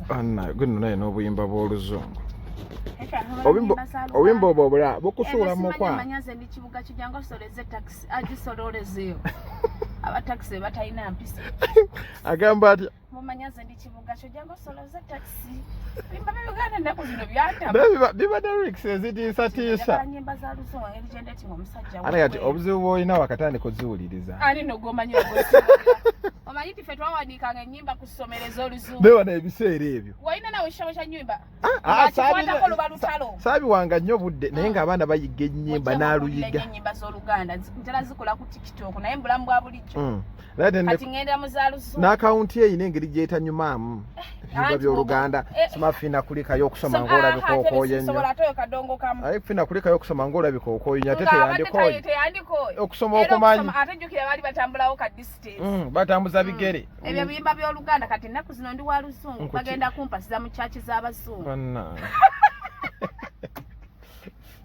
Anna guno naye n'obuyimba bw'oluzungu. Obuyimba obwo bula bukusuula mu kwa. Manyaze ndi kibuga kijanga soleze taxi agisololezeyo. Aba taxi batalina mpisa. Agamba ati mumanyaze ndi kibuga kijanga soleze taxi. Bimba byogana ndako zino byatama. Biba lyrics ezitiisatiisa. Nyimba za luzungu eligende ati omusajja. Ana yati obuzibu bw'olina wakatandi kuziwuliriza. Ali n'ogomanya gosiba. Omanyi tife twawandiikanga ennyimba ku ssomerezo oluzungu. Bewa n'ebiseera ebyo. Walina nawe shawasha nnyimba. Saabi wanga nnyo budde naye ng'abaana bayiga ennyimba n'aluyiga. Ennyimba z'Oluganda ntera zikola ku TikTok naye mbulamu bwa bulijjo. Kati ngenda mu za luzungu. N'akawunti eyina engeri gy'etanyumaamu. Ebyimba by'Oluganda simafina kulikayo okusoma ng'olabika okooye nnyo. Aye kufina kulikayo okusoma ng'olabika okooye nnyo ate teyandikooye. Okusoma okumanyi. Ate jjukira baali batambulawo ka distance. Batambuza bigere. Ebyo biyimba by'Oluganda kati ennaku zino ndi wa luzungu bagenda kumpasiza mu kyaki z'Abazungu.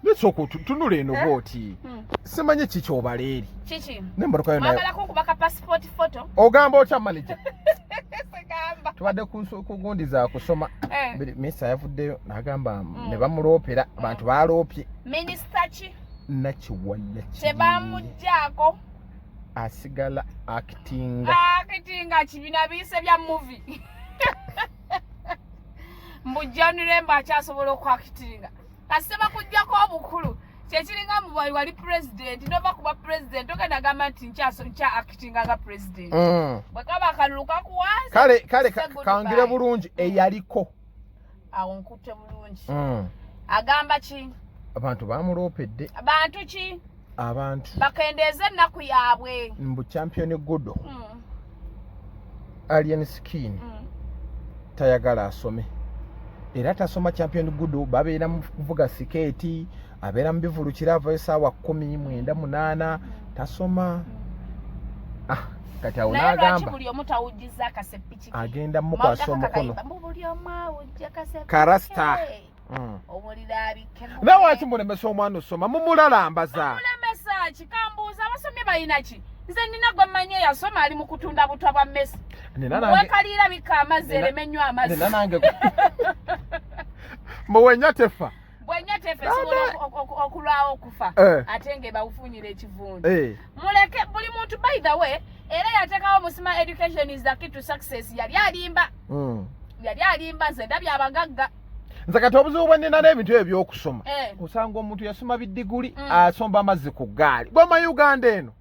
Nesoko tunule eno boti. Simanyi kiki obaleeri. Kiki? Nemmotoka yona. Mwagala kunkubaka passport photo. Ogamba otya manager. Tubadde kugundiza kusoma. Mesa yavuddeyo n'agamba ne bamuloopera abantu baaloopye. Minister ki? Nakiwala ki. Tebamuggyako. Asigala actinga. Actinga kibina biyise bya movie. Mbujjanire mba akyasobola okwakitinga. Kasema kujjako obukulu. Kyekiringa mu wali president nova kuba president ogenda gamba nti nkya actinga nga president. Bwe kaba akalulu kakuwanza. Kale kangire bulungi eyaliko. Awo nkutte bulungi. Agamba ki? Abantu bamuloopedde. Abantu ki? Abantu bakendeeze ennaku yaabwe. Mbu champion Guddo. Alien skin. Tayagala asome. Era tasoma champion Guddo babeera mu kuvuga sikeeti, abeera mu bivulukira ava essaawa 19:08 tasoma. Kati awo n'agamba buli omu tawujjiza akasepiki agenda mu kwasa omukono. Buli omu awujja kasepiki. Karasta. Omulira abike. Lwaki mulemesa omwana osoma mumulalambaza? Mulemesa kikambuuza abasomye balina ki? Nze nina gwe mmanyi yasoma ali mu kutunda butwa bwa mmesi. Wekalira bika amazzi eremenywa amazzi. Nina nange. Mwenya tefa. Bwenya tefa sibola okulwawo okufa. Ate nge bawufunyira ekivundu. Muleke buli muntu by the way era yatekawo Musima education is the key to success yali alimba. Yali alimba nze ndabye abagagga. Nze kati obuzibu bwe nnina n'ebintu ebyokusoma. Osanga omuntu yasoma biddiguli asomba amazzi ku ggaali. Bw'oma Uganda eno.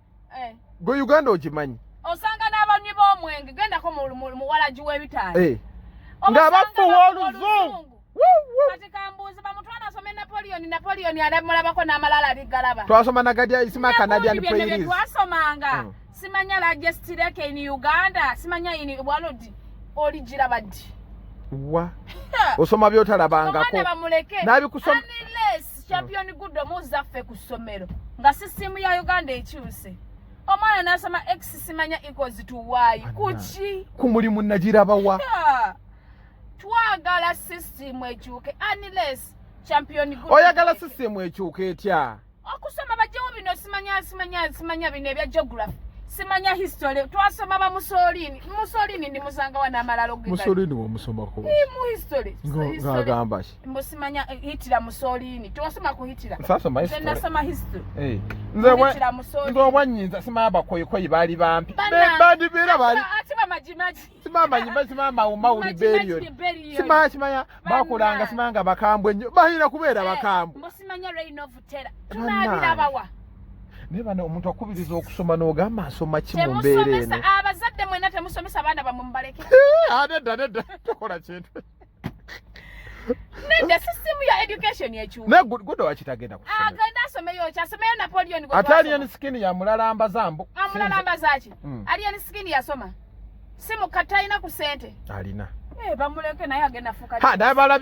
Gwe Uganda ogimanyi. Osanga n'abanywi b'omwenge gendako mu walagi w'ebitaala. Ng'abafuwa oluzungu. Kati kambuuzi bamutwala asome Napoleon alamulabako n'amalala aligalaba. Twasoma nagadya isima Canadian playlist. Twasomanga. Simanya la gestireke in Uganda. Simanya in Walodi. Oligira baddi. Wa. Osoma byotalabangako. Nabikusoma. Unless champion Guddo muzaffe ku ssomero. Nga system ya Uganda ekyuse. Omwana nasoma X simanya equals to Y. Kuki? Ku mulimu nagiraba wa. Twagala system ekyuke unless champion Guddo. Oyagala system ekyuke etya? Okusoma bajjawo bino simanya bino ebya geography. Simanya history. Twasoma ba Mussolini. Mussolini ndi musanga wana amalalo gika. Mussolini wa musomako. Mu history. Ngagamba shi. Musimanya Hitler Mussolini. Twasoma ku Hitler. Sasa ma history. Nze nasoma history. Nze wanyinza sima abakoyikoyi bali bampi. Bandi bera bali. Atiba majimaji. Simama umawuli beriyo. Simanya bakulanga simanga bakambwe nnyo. Bahira kubeera bakambwe. Musimanya reign of terror. Tunabirabawa. Neba no omuntu akubiriza okusoma n'ogamba asoma ki mu mbeera eno. Abazadde mwena temusomesa abaana bammwe mubaleke. Nedda tokola kintu. Nedda system ya education yekyuka. Ne Guddo wakitagenda kusoma. Agenda asomeyo kyasomeyo Napoleon gwe. Atalian skin ya mulalamba zambo. Amulalamba zaki. Alien skin yasoma. Simu katayina ku sente. Alina. Bamuleke naye agenda fuka.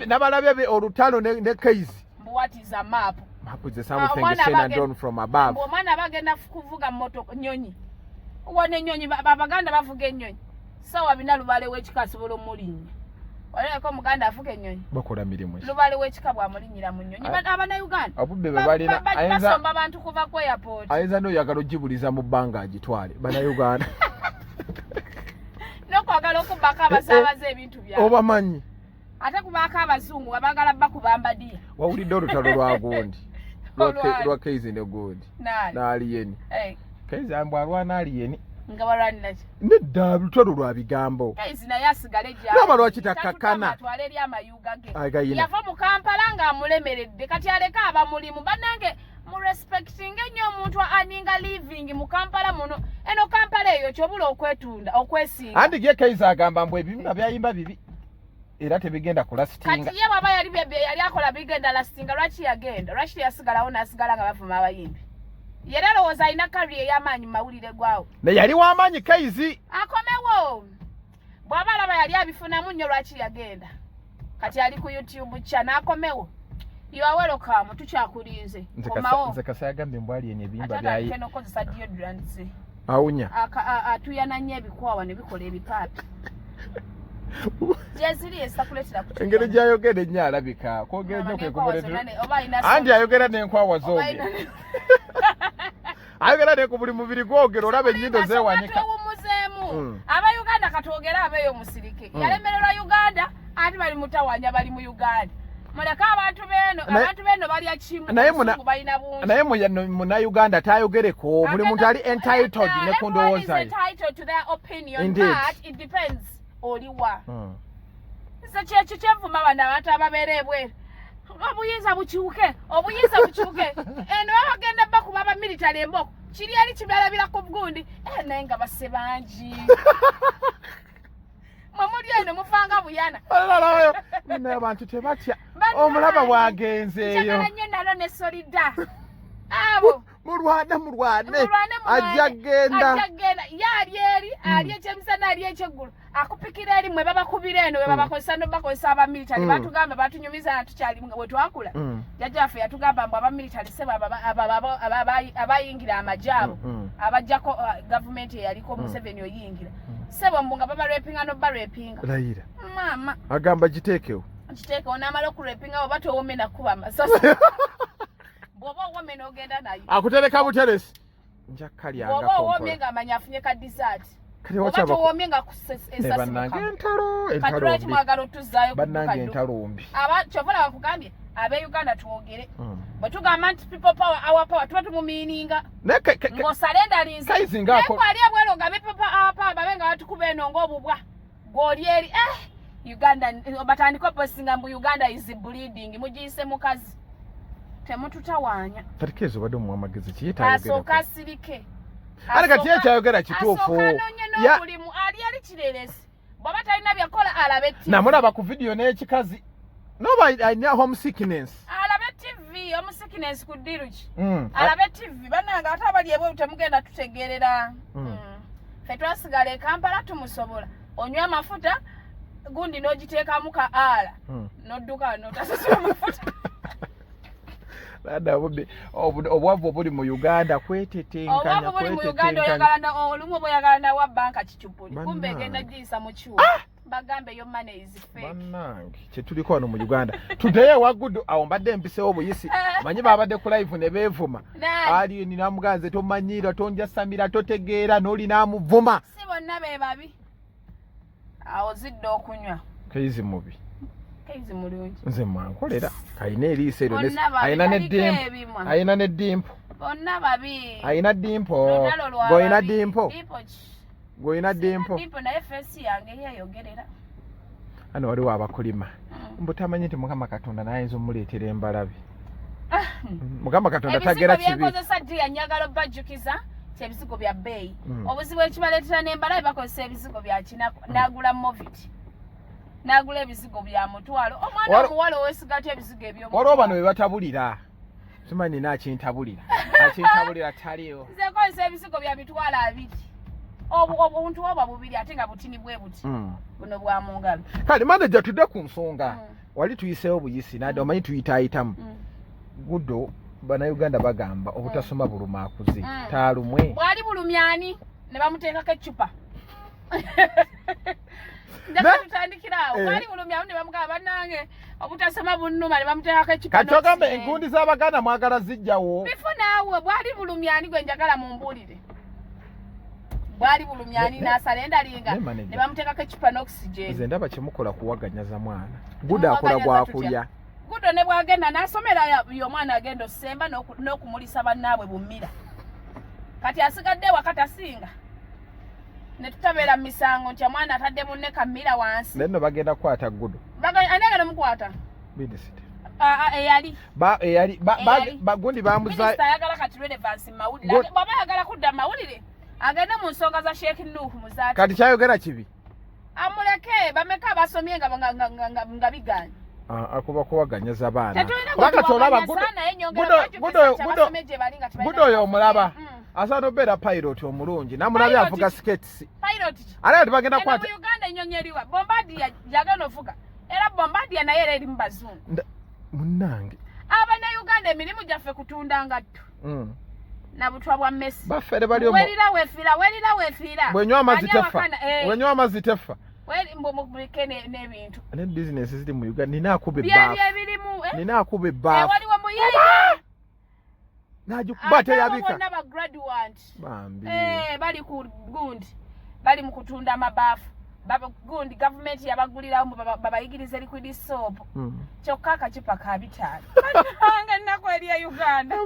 Nabalabye olutalo ne case. What is a map? Map is something seen and done from above. Omwana bagenda kuvuga moto nyonyi. Wone nyonyi babaganda bavuga ennyonyi. Sawa bina lubale w'ekika asobola omulinnya. Oleko muganda avuga ennyonyi. Bakola mirimu. Lubale w'ekika bw'amulinnyira mu nnyonyi. Abana Uganda. Abubbe balina ayinza basomba abantu kuva ku airport. Ayinza n'oyagala ogibuliza mu bbanga agitwale. Bana Uganda. Nokwagala okubaka abasaabaze ebintu byabwe. Obamanyi. ate kubaako abazungu abagala bakubamba dia wawulidde olutalo lwa gundi lwa Kaizi ne gundi n'aliyeni Kaizi ambu alwana aliyeni nga balwanira ki nedda lutalo lwa bigambo Kaizi naye asigale ejja laba lwaki takkakkana atwala eri amayuga ge yava mu Kampala ng'amulemeredde kati aleka abamulimu bannange mu respecting ennyo omuntu aninga living mu Kampala muno eno Kampala eyo kyobula okwetunda okwesinga andi ye Kaizi agamba mbu ebibiina byayimba bibi era tebigenda kulastinga kati ye baba yali akola bigenda lastinga lwaki yagenda lwaki yasigalawo n'asigala nga bavuma abayimbi yera alowooza alina kari ey'amaanyi mu mawulire gwawo ne yali w'amaanyi Kaizi akomewo bw'aba alaba yali abifunamu nnyo lwaki yagenda kati ali ku YouTube kya n'akomewo you are welcome tukyakulinze komawo nze kasa yagambye mbu aliyeni ebiyimba byayi ataka nokozesa deodorants awunya atuyana nnyo ebikwawa ne bikola ebipaapi jeziri esakuletera ku engeri gy'ayogera ennyo alabika kwogera nnyo kwekubuletu anti ayogera n'enkwawa zooge ayogera ne ku buli mubiri gwogera olaba ennyindo zeewanika tuwumuzeemu abayuganda katwogera abeeyo musirike yalemererwa Uganda ati bali mutawanya bali mu Uganda muleka abantu beno balya kimu balina bungi naye munayuganda tayogereko buli muntu ali entitled ne ku ndowooza ye entitled to their opinion but it depends oliwa se kyekyo kyenvuma bano abantu ababeera ebweru obuyinza bukiwuke eno babagenda bakuba abamilitary emboko kiri eri kibalabirako bugundi naye nga basse bangi mwemuli eno mufanga buyana naye abantu tebatya omulaba bwagenzeeyo njagala nnyo nalo ne solida abo mulwane ajja genda yaali eri ali ekyemisana ali ekyeggulu akupikira eri mwe babakubira eno we babakozesa abamilitary batugamba batunyumiza nga tukyali bwe twakula jjajjaffe yatugamba mbu abamilitary sebo abayingira amajaabo abajjako gavumenti eyaliko Museveni oyingira sebo mbu nga babalwepinga nobalwepinga layira maama agamba giteekewo n'amala okulwepinga oba towome nakuba amasasi bw'oba owome ogenda naye akutereka buteresi nja kalyanga bw'oba owomye ng'amanya afunye ka dessert oba towomye nga ensasi lwaki mwagala otuzaayo entalumbi kyova bakugambye ab'Uganda twogere bwe tugamba nti people power our power tuba tumumiininga ng'osalendalinze naye kwali ebwero nga people our power babe nga batukuba eno ng'obubwa gw'oli eri Uganda batandika opostinga mbu Uganda is bleeding mugiyise mukazi temututawaanya tarikezo bado mu amagezi asooka asirike ali kati ekyayogera kituufu n'obulimu ali kireresi bw'aba talina byakola alabe TV namulaba ku video n'ekikazi noba alina homesickness alabe TV homesickness ku ddiru ki alabe TV bannanga ate abali ebweru temugenda tutegeerera ffe twasigala e Kampala tumusobola onywa amafuta gundi n'ogiteekamu ka ala n'odduka n'otasasula amafuta obwavu obuli mu Uganda kwetetenkanya olumu oba oyagala nawa banka kicupuli kumbe egenda giyisa mu kyuma bagambe yo money is fake bannange kyetuliko wano mu Uganda tudeyo wa Guddo awo mbadde mpisewo obuyisi manyi babadde ku live ne beevuma ali ninamuganze tomanyira tonja samira totegeera n'olina amuvuma si bonna be babi awo zidde okunywa Kaizi mubi Kaizi mulungi nze mwankolera alina eriiso eryo alina neddimpo bonna babi alina ddimpo goyina ddimpo naye fesi yange yeyogerera ano waliwo abakulima mbu tamanyi nti Mukama Katonda nayinza omuleetera embalabe Mukama Katonda tagera kibi ebisigo ddi yanyagala obbajjukiza ebizigo bya bbeeyi obuzibu ekibaleetera n'embalabe bakozesa ebizigo bya kinako n'agula moviti n'agula ebizigo bya mutwalo omwana omuwala owesigatya ebizigo eby'omu waliwo bano be batabulira simanyi naakintabulira taliyo nze nkozesa ebizigo bya mitwalo 2 obuntu oba bubiri ate nga butini bwe buti buno bwa mu ngalo kale manager tudde ku nsonga wali tuyiseewo buyisi nadde omanyi tuyitaayitamu Guddo bannayuganda bagamba obutasoma buluma akuze taalumwe bwali bulumyani ne bamuteekako eccupa njagala tutandikiraawo bwali bulumyani ne bamugamba bannange obutasoma bunnuma ne bamuteekako eccupa kati ogamba engundi z'Abaganda mwagala zijjawo bifu naawe bwali bulumyani gwe njagala mumbuulire bwali bulumyani nasalenda linga ne bamutekako ekipa n'oxygen nze ndaba kimukola kuwaganyaza mwana Guddo akola gwakulya Guddo ne bwagenda n'asomera y'omwana agenda osemba n'okumulisa bannaabwe bummira kati asigadde wakati asinga ne tutabeera mu misango nti mwana atadde munne kammira wansi neno bagenda kukwata Guddo ani agenda mukwata Minisita eyali bagundi bamuza minisita ayagala kati relevance mawulire bw'aba ayagala kudda mawulire agende mu nsonga za Sheikh Nuhu muzaati kati kyayogera kibi amuleke bameka abasomye nga biganye akuba kuwaganyaza baana Guddo oyo omulaba asaana obeera pilot omulungi namulabye avuga skates ate bagenda kwata Uganda ennyonyi Bombardier yagenda ovuga era Bombardier naye era eri mu bazungu munnange Abannayuganda emirimu gyaffe kutunda ngatto na butwa bwa Messi baffere bali werira wefiira bwenywa amazzi tefa mbumulike n'ebintu ne business ziri mu Uganda nina akube baafu waliwo muyiga najukuba teyabika bonna ba graduate bali ku gundi bali mu kutunda amabaafu gundi gavumenti yabaguliramu babayigiriza liquid soap kyokka akacupa ka 5 nga nnako eri ya Uganda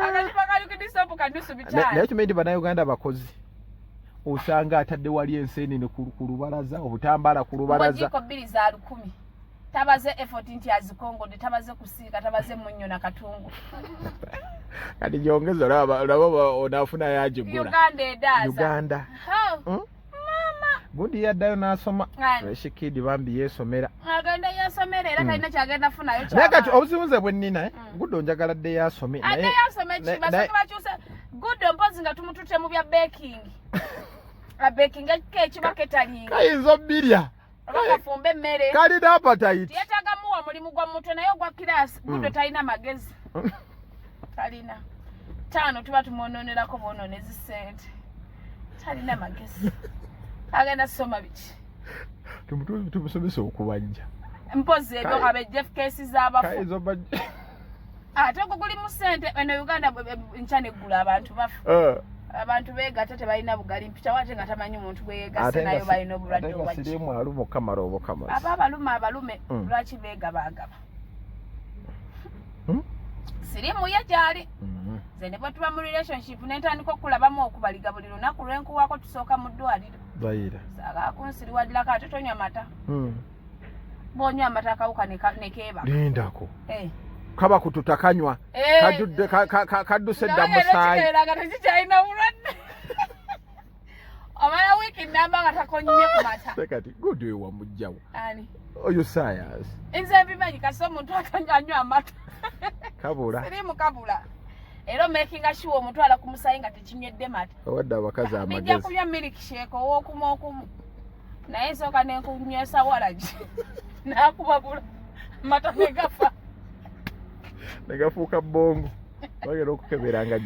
akacupa ka liquid soap kanusu 5 naye kimendi bannayuganda bakozi osanga atadde wali ensenene ku lubalaza obutambala ku lubalaza jiko 2 za 10 tabaze effort nti azikongodde tabaze kusiika tabaze munnyo na katungu kati jongeza laba onafuna yajigula Uganda gundi yaddayo n'asoma fresh kid bambi yesomera agenda yasomera era kalina kyagenda funayo naye kati obuzibuze bwe nnina Guddo njagala dde yasome naye yasome kibasoke bakyuse Guddo mpozi nga tumutute mu bya baking baking ekiba ketalinga kayinza obbirya bakafumba emmere kalina appetite yetaaga muwa mulimu gwa muto naye ogwa kirasi Guddo talina magezi talina tano tuba tumwononerako bwononezi ssente talina magezi agenda soma biki tumusomesa okubajja mpozi ebyo abejjefu keesi z'abafu ate ogwo guli mu ssente eno Uganda nkyaneggula abantu bafu abantu beegatta tebalina bugali mpita wate nga tamanyi muntu bweyegasse nayo balina obulwadde obwakirimu aluma okamala obukamazi aba abalume lwaki beegabagaba sirimu ye gyali nze ne bwe tuba mu relationship nentandika okulabamu okubaliga buli lunaku lwenkuwako tusooka mu ddwaliro bayira sagakunsiriwaddirako ate tonywa mata bwonywa amata akawuka nekeeba lindako kaba kututakanywa kajudde kadduse dda musaayi tekikyalina bulwadde omala wiiki namba nga takonyumye ku mata kati Guddo ewa mujjawo ani oyo science nze mbimanyi kasi omuntu anywa amata kabula sirimu kabula era makinga sure omutwala ku musaayi nga tekinywedde mata owadde abakazi amagezi bijja kunywa milkshake ow'okumu naye nsooka nenkunywesa walagi nakubabula mata negafa negafuuka bongo bagera okukebera nga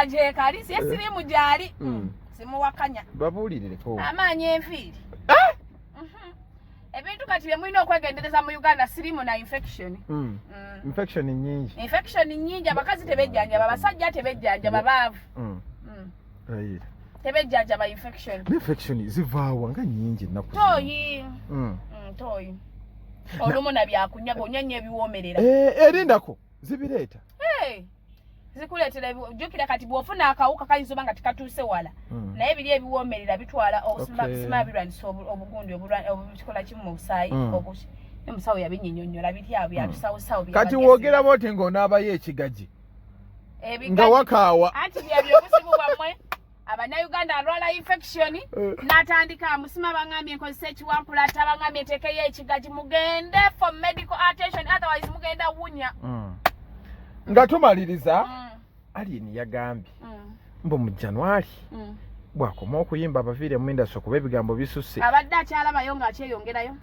gyekali siye sirimu gyali simuwakanya babuulirireko amaanyi enviiri ebintu kati bye mulina okwegendereza mu Uganda sirimu na infection nyingi abakazi tebejjanjaba abasajja tebejjanjaba baavu tebejjanjaba infection zivaawa nga nyingi ennaku toyi olumu na byakunywa bonyanya ebiwoomerera erindako zibireeta zikuleetera jjukira kati bw'ofuna akawuka kayinza oba nga tekatuuse wala naye biri ebiwoomerera bitwala obusima birwanisa obugundi obukikola kimu mu busaayi omusawo yabinyinyonnyola biri awo byatusawusawo kati woogera booti ng'onaabayo ekigaji nga wakaawa anti byabyo obuzibu bwammwe Abannayuganda alwala infection n'atandika amusima bangambye nkozesa ekiwampulata bangambye nteekeyo ekigaji mugende for medical attention otherwise mugenda wunya nga tumaliriza Alien yagambye mbu mu January bwakoma okuyimba abaviire mu industry okuba ebigambo bisusse abadde akyalabayo ng'akyeyongerayo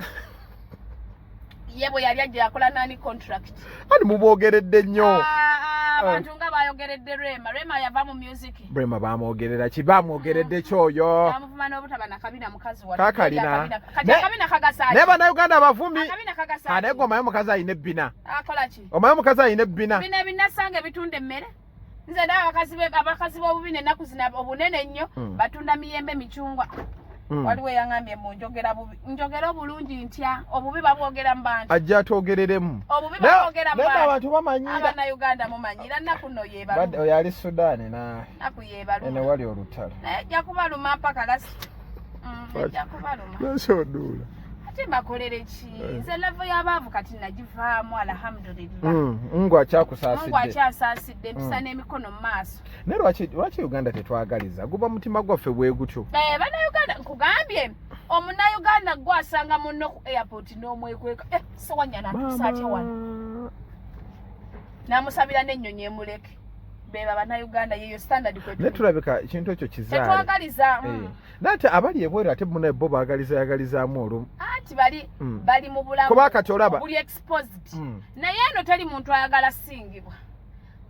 ye bwe yali ajja yakola nani contract ani muboogeredde nnyo abantu nga bayogeredde Rema yava mu music Rema bamwogerera ki bamwogeredde kyoyo bamuvuma n'obutaba nakabina mukazi wa kakalina akabina kagasaaki ne bannayuganda abavumi akabina kagasaaki ane omayo mukazi ayina ebbina akola ki omayo mukazi ayina ebbina bina binasanga bitunda emmere nze dawa abakazi b'obubine ennaku zina obunene nnyo batunda miyembe michungwa waliwo yangambye munjogera bubi njogera obulungi ntya obubi babwogera mu bantu ajja twogereremu obubi babwogera mu bantu abantu bamanyira abana Uganda mumanyira nnaku nno yebalu badde oyo ali Sudan na nnaku yebalu ene wali olutalo naye ajja kubaluma mpaka lasi ajja kubaluma nasodula ate mbakolere ki nze levo y'abaavu kati nagivaamu alhamdulillah ngwa kyakusaasidde ngwa kyasaasidde mpisa n'emikono mu maaso naye lwaki Uganda tetwagaliza guba mutima gwaffe bwe gutyo bannayuganda nkugambye omunnayuganda gwasanga munno ku airport n'omwekweka sewanyana ntuusa atya wano n'amusabira n'ennyonyi emuleke beba bannayuganda yeyo standard kwetu naye tulabika ekintu ekyo kizaale tetwagaliza nate abali ebweru ate munaye bo baagalizaamu olumu anti bali mu bulamu kuba kati olaba buli exposed naye eno teri muntu ayagala singibwa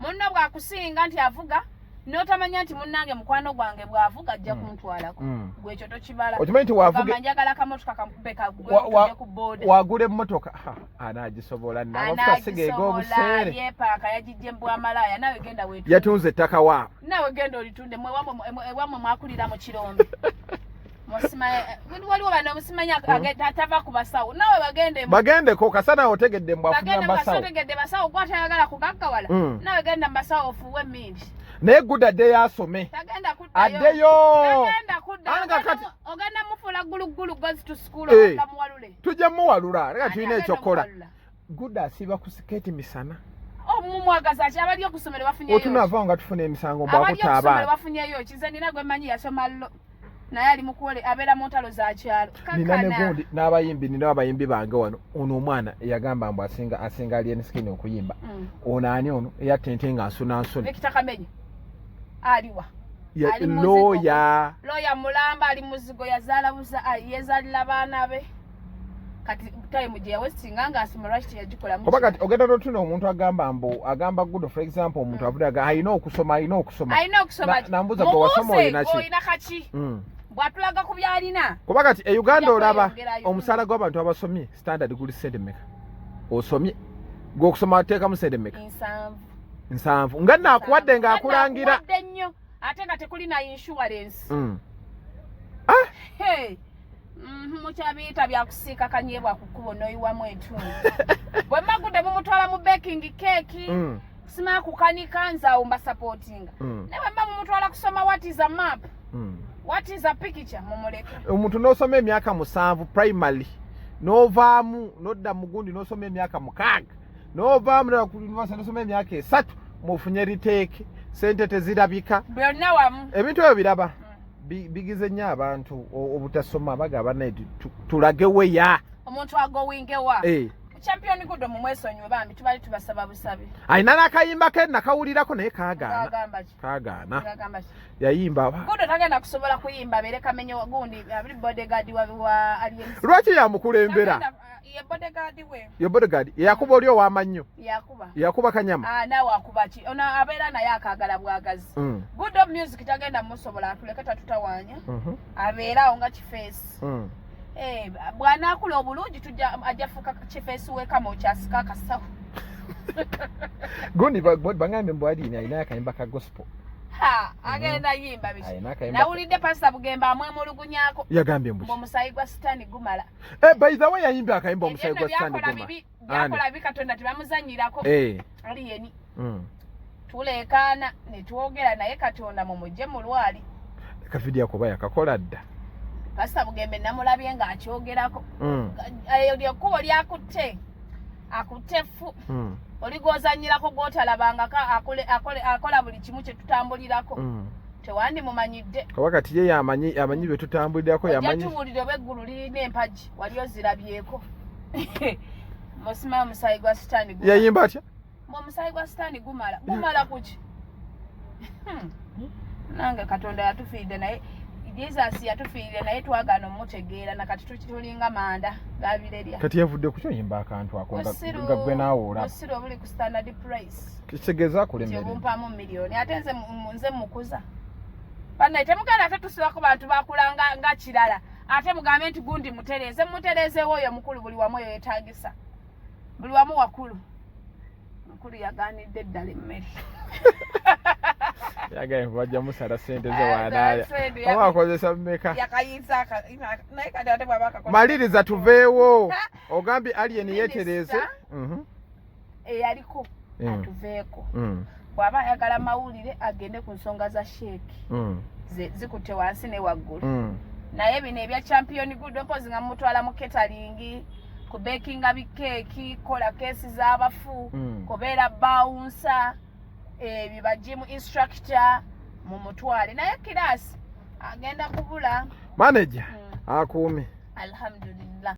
munno bwakusinga nti avuga n'otamanya nti munnange mukwano gwange bw'avuga ajja kuntwalako gwe ekyo tokibala okimanyi nti waavuga njagala kamotoka kampeka gwe ku boda wagula emmotoka anaagisobola n'amafuta sigeega obuseere yeepaaka yagijje mu bwamalaya nawe genda wetu yatunze ettaka wa nawe genda olitunde ewamwe mwakulira mu kirombe waliwo bano omusimanya atava ku basawo nawe bagendeko kasana otegedde mbwafunira basawo otegedde basawo gwatayagala kugaggawala nawe genda mu basawo ofuuwe emindi naye Guddo addeyo asome addeyo ogenda mufuula gulugulu gozi to school ogenda muwalule tujja muwalula leka tulina ekyokola Guddo asiiba ku sikeeti misana mumwagaza ki abali okusomero bafunyeyo otunavaawo nga tufuna emisango mbwakuta abaana bafunyeyo kize nina gwe mmanyi yasoma llo naye ali mukuwole abeera mu ntalo za kyalo nina negundi n'abayimbi nina abayimbi bange wano ono omwana eyagamba mbu asinga alien skin okuyimba ono ani ono eyattente nga nsunansuna ekitakaменyi aliwa looya mulamba ali muzigo yazaalira baana be kati time gye yawestinga nga asoma lwaki teyagikola kuba kati ogenda n'otuna omuntu agamba Guddo for example omuntu avuga alina okusoma nambuuza gwe wasoma olina kaki bw'atulaga ku byalina kuba kati e Uganda olaba omusaala gw'abantu abasomye standard guli sente mmeka osomye gwe okusoma ateekamu sente mmeka 7 nga naakuwadde ng'akulangira nnyo ate nga tekuli na insurance mukyabiyita byakusiika kanyeebwa ku kkubo n'oyiwamu entundu bwe Guddo mumutwala mu baking keeki simala kukanika nzaawo mbasapootinga naye bwe mumutwala kusoma what is a map what is a picture mumuleke omuntu n'osoma emyaka 7 primary n'ovaamu n'odda mu gundi n'osoma emyaka 6 n'ovaamu n'osoma emyaka 3 mufunye riteeke sente tezirabika byonna wamu ebintu ebyo biraba bigize nnyo abantu obutasoma bagamba naye tulage weya omuntu agowingewa champion Guddo mumwesonyiwe bambi tubali tubasaba busabe alina n'akayimba ke nakawulirako naye kaagaana yayimba Guddo tagenda kusobola kuyimba beere kamenye wagundi abuli bodyguard wa alien lwaki yamukulembera ye bodyguard yakuba oli ow'amannyo yakuba kanyama naawe akuba ki ono abeera naye akaagala bwagazi Guddo music tagenda musobola atuleke tatutawaanya abeera awo nga kifeesi bw'anaakula obulungi ajja fuuka kifeesi w'ekama okyasika akasawo gundi baŋŋambye mbwaliini alinayo akayimba ka gospel agenda yimba biki nawulidde pasita Bugemba amwemulugunyako yagambye mbu omusayi gwa sitaani gumala by the way yayimba akayimba omusayi gwa sitaani byakola bibi Katonda tebamuzanyirako ali yeni tuleekaana ne twogera naye Katonda mumugye mu lwali akavidiyo kuba yakakola dda pasita Bugembe namulabye ng'akyogerako eryo kkubo lyakutte akutte fu oligozanyirako gwotalabanga akola buli kimu kye tutambulirako tewandi mumanyidde kuba kati ye amanyi bye tutambulirako yamanyi tuwulire oba eggulu lirina empagi wali ozirabyeko musimayo omusayi gwa sitaani yayimba atya omusayi gwa sitaani gumala kuki nange Katonda yatufiidde naye Jesus yatufiirire naye twagaana omutegeera nakati tulinga manda gabirerya kati yavudde ku kyoyimba akantu ako nga gwe naawe olaba osiri obuli ku standard price kitegeeza akulemere obumpaamu miliyoni ate nze mukuza banaye temugenda ate tusibako bantu bakulanga nga kirala ate mugambe nti gundi mutereezewo oyo mukulu buli wamu oyo yeetagisa buli wamu wakulu mukulu yagaanidde eddala emmere Yagaye bajja musala sente zo wanaya. Owakozesa mmeka? Yakayisa naye kati ate bwabaka. Maliriza tuveewo. Ogambi alien yetereze. Eyaliko atuveeko. Bwaba ayagala mawulire agende ku nsonga za sheeki. Zikutte wansi ne waggulu. Naye bino ebya champion Guddo mpozi nga mutwala mu catering, ku bakinga bikeeki, kola keesi z'abafu, kubeera bouncer, biba gym instructor mu mutwale. Naye kirasi agenda kubula. Manager akuume. Alhamdulillah.